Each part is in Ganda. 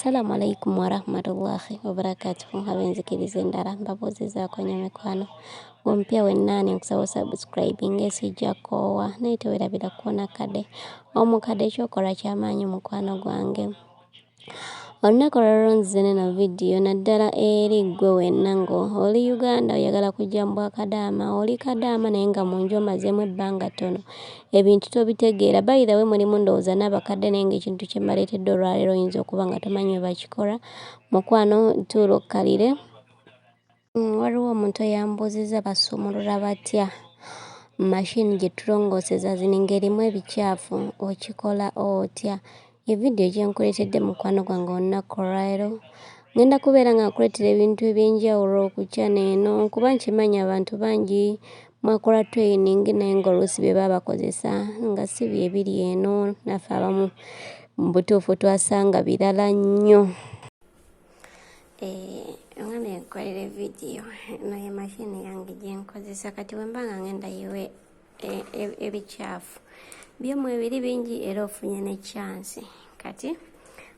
Assalamu alaikum warahmatullahi wabarakatuh. Abenzikiriza endala mbabuuzizaako nnyo mikwano. Ompya wennaani nkusaba subscribing esijja koowa naye teweerabira kuwona kadde. Omukadde ekyokola ky'amaanyi mukwano gwange. Olunaku olwaleero nzizze na vidiyo naddala eri ggwe wenna ng'oli Uganda oyagala kujja Mubwakadama, oli kadama naye nga mu nju omazeemu ebbanga ttono. Ebintu tobitegeera. By the way mulimu ndowooza n'abakadde naye ng'ekintu kye mbaleetedde olwaleero oyinza okuba nga tomanyi bwe bakikola. Mukwano tuula okkalire. Waliwo omuntu eyambuuzizza basumulula batya mashini gye tulongooseza zino ng'erimu ebicaafu okikola otya. Evidiyo gye nkuleetedde mukwano gwange olunaku olwaleero ngenda kubeera nga nkuleetera ebintu eby'enjawulo ku channel eno kuba nkimanyi abantu bangi mwakola training naye ng'oluusi bye baba bakozesa nga si bye biri eno, naffe abamu mu butuufu twasanga birala nnyo. Ngana enkolera vidiyo eno ye mashini yange gye nkozesa kati bwe mba nga ngenda yiwe ebicaafu byemu ebiri bingi era ofunye ne chance. Kati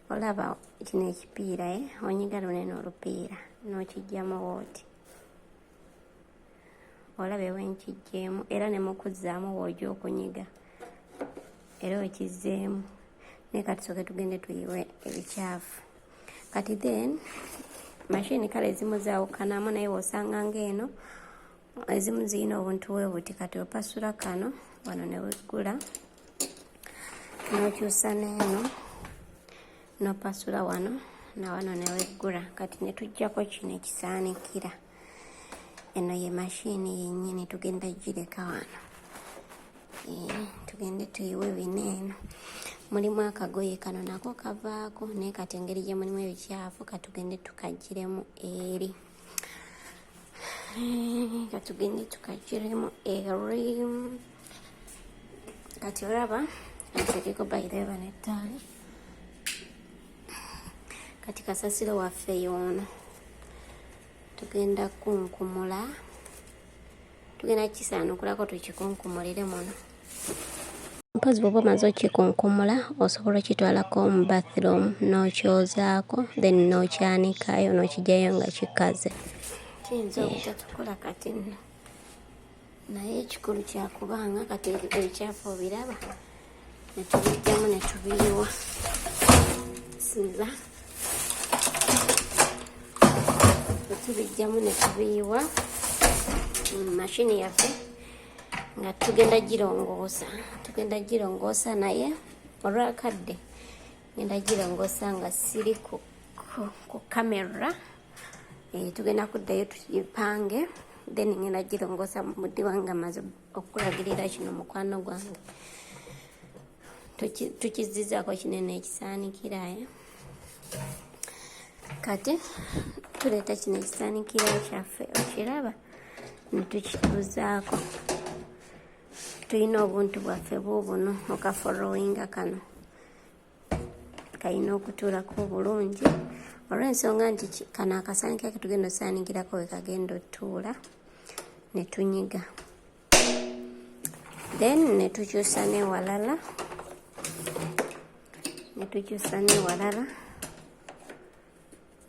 olaba kino ekipiira onyiga lunene olupiira n'okijjamu wooti olabe wenkijjeemu era ne mukuzzaamu w'ojja okunyiga era okizzeemu naye kati tusooke tugende tuyiwe ebicaafu. Kati then mashini kale ezimu zaawukanamu naye w'osanga ng'eno ezimu zirina obuntu bwe buti. Kati opasula kano wano ne weggula n'okyusa n'eno n'opasula wano na wano ne weggula. Kati ne tuggyako kino ekisaanikira. Eno ye mashini yennyini tugenda gireka wano. Tugende tuyiwe bino eno. Mulimu akagoye kano nako kavaako naye kati engeri gye mulimu ebicaafu katugende tukaggiremu eri. Katugende tukaggiremu eri. Kati olaba nteekeko bayireeba n'ettaali. Kati kasasiro waffe y'ono. Tugenda kunkumula. Tugenda kisaanukulako tukikunkumulire muno. Mpozi bw'oba omaze okikunkumula osobola okitwalako mu bathroom n'okyozaako then n'okyanikayo n'okijjayo nga kikaze. Kiyinza obutatukola kati nno naye ekikulu kyakubanga kati ebicaafu obiraba ne tubijjamu ne tubiyiwa. Sinza tubijjamu ne tubiyiwa mu mashini yaffe nga tugenda girongoosa naye olwakadde ngenda girongoosa nga siri ku kamera. Tugenda kuddayo tugipange then ngenda girongoosa mu budde wange amaze okulagirira kino mukwano gwange. Tukizizzaako kinene ekisaanikira. Kati tuleeta kino ekisaanikira kyaffe okiraba ne tukituuzaako. Tulina obuntu bwaffe buubuno okafolowinga kano kalina okutuulako bulungi olw'ensonga nti kano akasaanikira ke tugenda osaanikirako we kagenda otuula ne tunyiga then ne tukyusa n'ewalala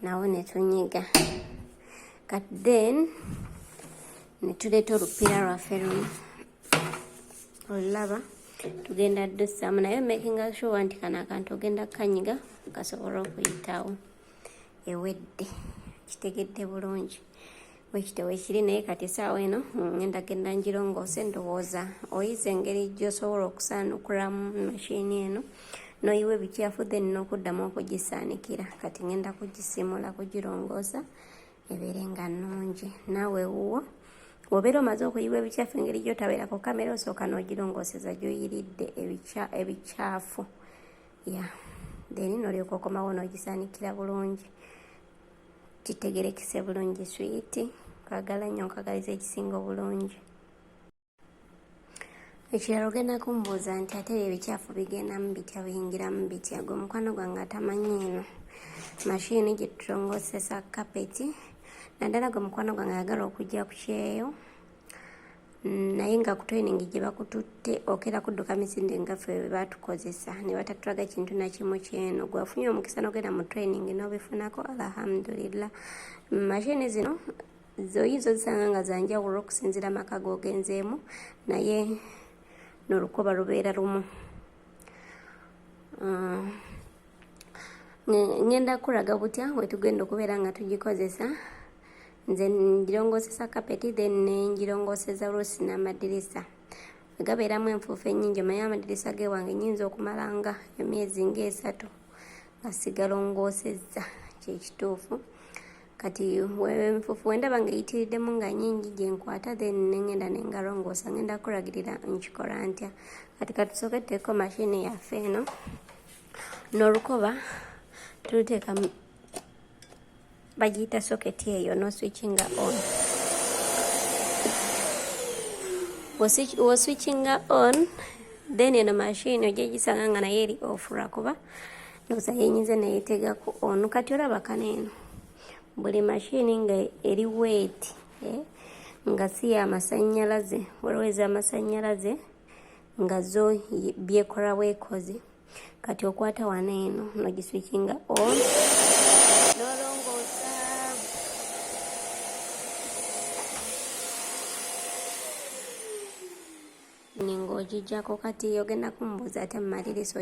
nawo ne tunyiga. Kati then ne tuleeta olupiira lwaffe luno olulaba tugenda ddusaamu naye making sure nti kano akantu ogenda kanyiga kasobola okuyitawo ewedde kitegedde bulungi wekitewe ekiri. Naye kati essaawa eno ngenda genda ngirongoose ndowooza oyize engeri gy'osobola okusaanukulamu mashini eno n'oyiwa ebicaafu then n'okuddamu okugisaanikira. Kati ngenda kugisimula kugirongoosa ebeere nga nnungi. Naawe wuwo obeera omaze okuyiwa ebicaafu engeri gy'otabeera ku kamera osooka n'ogirongooseza gy'oyiridde ebicaafu then n'olyoka okomawo n'ogisaanikira bulungi kitegerekese bulungi. Swiiti kwagala nnyo nkwagaliza ekisinga obulungi. Ekirala ogenda kumbuuza nti ate ebicaafu bigendamu bitya biyingiramu bitya. Gwe mukwano gwange atamanyi eno mashini gye tutongoosesa kapeti naddala gwe mukwano gwange ayagala okujja ku kyeyo naye nga ku training gye bakututte okera kudduka misinde nga ffe batukozesa ne batatulaga kintu nakimu kyeno. Gwafunye omukisa n'ogenda mu training n'obifunako, alhamdulillah. Mashini zino zoyinza ozisanga nga zanjawulo okusinziira maka g'ogenzeemu, naye n'olukoba lubeera lumu. Ngenda kulaga butya wetugenda okubeera nga tugikozesa. Nze njirongosesa kapeti then njirongoseza oluusi n'amadirisa. Gabeeramu enfuufu ennyingi, omanyi amadirisa g'ewange nnyinza okumalanga emyezi ng'esatu nga sigalongoosezza, kyekituufu. Kati enfuufu wendaba nga eyitiriddemu nga nnyingi gye nkwata then ngenda nengalongoosa. Ngenda kulagirira nkikola ntya. Kati katusooke tuteeko mashini yaffe eno n'olukoba tuluteeka bagiyita soketi eyo no switchinga on. Switchinga on then eno mashini ojja gisanga nga naye eri off lwakuba ndowooza yenyinze neyeteega ku on. Kati olaba kaneeno buli mashini nga eri weight nga si y'amasannyalaze, oloweza amasannyalaze nga zo byekola bwekozi. Kati okwata wano eno nogiswitchinga on nolongoosa. Ng'ogijjako. Kati ogenda kumbuuza ate mumaliriza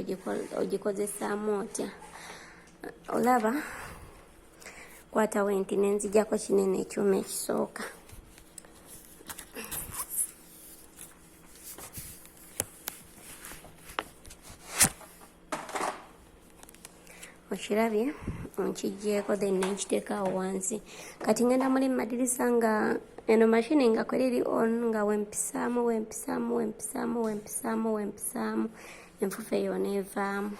ogikozesaamu otya. Olaba kwata wenti nenzijjako kinene ekyuma ekisooka. Okirabye nkijjeeko then nenkiteeka awo wansi. Kati ngenda muli madirisa nga eno mashini nga kweriri on nga wempisaamu enfuufu eyo neevaamu.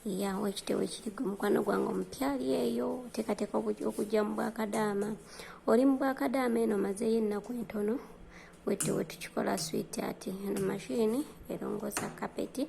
Yawe ekiteewo ekiri mukwano gwange omupyali eyo teekateeka okujja mu Bwakadama. Oli mu Bwakadama eno mazeeyo ennaku entono wettewe tukikola sweet ati. Eno mashini erongoosa kapeti